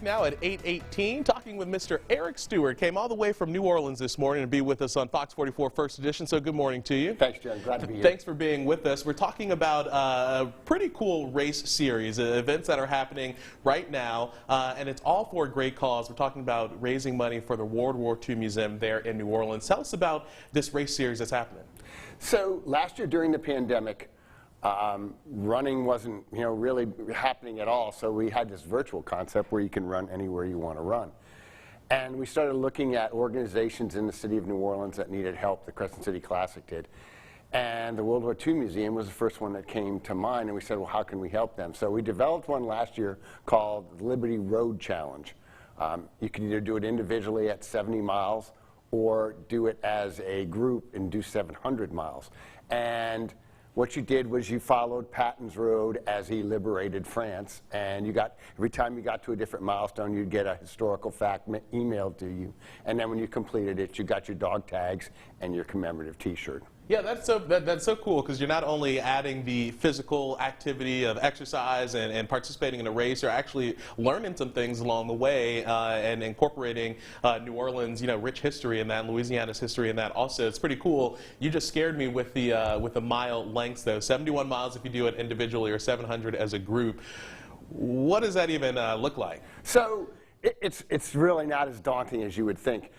Now at 8:18, talking with Mr. Eric Stewart. Came all the way from New Orleans this morning to be with us on Fox 44 First Edition, so good morning to you. Thanks, John. Glad to be here. Thanks for being with us. We're talking about a pretty cool race series, events that are happening right now, and it's all for a great cause. We're talking about raising money for the World War II Museum there in New Orleans. Tell us about this race series that's happening. So last year during the pandemic, running wasn't, really happening at all. So we had this virtual concept where you can run anywhere you want to run. And we started looking at organizations in the city of New Orleans that needed help. The Crescent City Classic did. And the World War II Museum was the first one that came to mind. And we said, well, how can we help them? So we developed one last year called the Liberty Road Challenge. You can either do it individually at 70 miles or do it as a group and do 700 miles. And what you did was you followed Patton's road as he liberated France, and every time you got to a different milestone, you'd get a historical fact emailed to you. And then when you completed it, you got your dog tags and your commemorative T-shirt. Yeah, that's so cool, because you're not only adding the physical activity of exercise and participating in a race, you're actually learning some things along the way and incorporating New Orleans, rich history in that, Louisiana's history in that also. It's pretty cool. You just scared me with the mile lengths, though. 71 miles if you do it individually or 700 as a group. What does that even look like? So it's really not as daunting as you would think.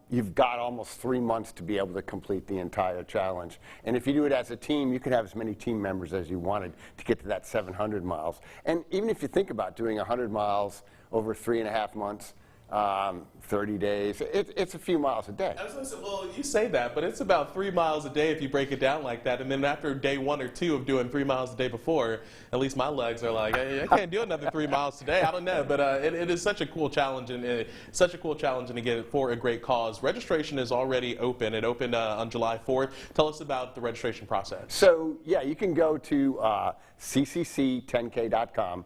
You've got almost 3 months to be able to complete the entire challenge. And if you do it as a team, you can have as many team members as you wanted to get to that 700 miles. And even if you think about doing 100 miles over 3.5 months, 30 days, it's a few miles a day. I was going to say, well, you say that, but it's about 3 miles a day if you break it down like that. And then after day 1 or 2 of doing 3 miles a day before, at least my legs are like, I can't do another 3 miles today. I don't know, but it is such a cool challenge, and such a cool challenge, and again, for a great cause. Registration is already open. It opened on July 4th. Tell us about the registration process. So, yeah, you can go to ccc10k.com.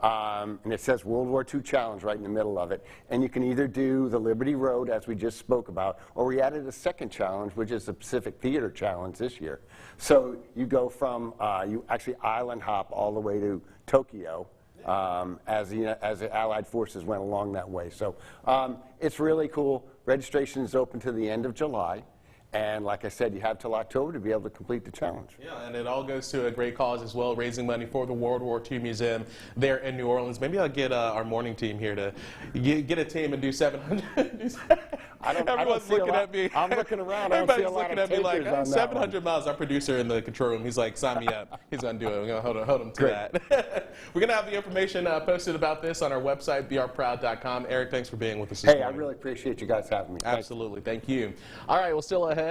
And it says World War II Challenge right in the middle of it. And you can either do the Liberty Road, as we just spoke about, or we added a second challenge, which is the Pacific Theater Challenge this year. So you go from, you actually island hop all the way to Tokyo as the Allied forces went along that way. So it's really cool. Registration is open to the end of July. And like I said, you have till October to be able to complete the challenge. Yeah, and it all goes to a great cause as well, raising money for the World War II Museum there in New Orleans. Maybe I'll get our morning team here to get a team and do 700. Everyone's looking at me. I'm looking around. Everybody's looking at me like, 700 miles. Our producer in the control room, he's like, sign me up. He's going to do it. We're going to hold him to that. We're going to have the information posted about this on our website, brproud.com. Eric, thanks for being with us this morning. I really appreciate you guys having me. Absolutely. Thank you. All right, well, still ahead.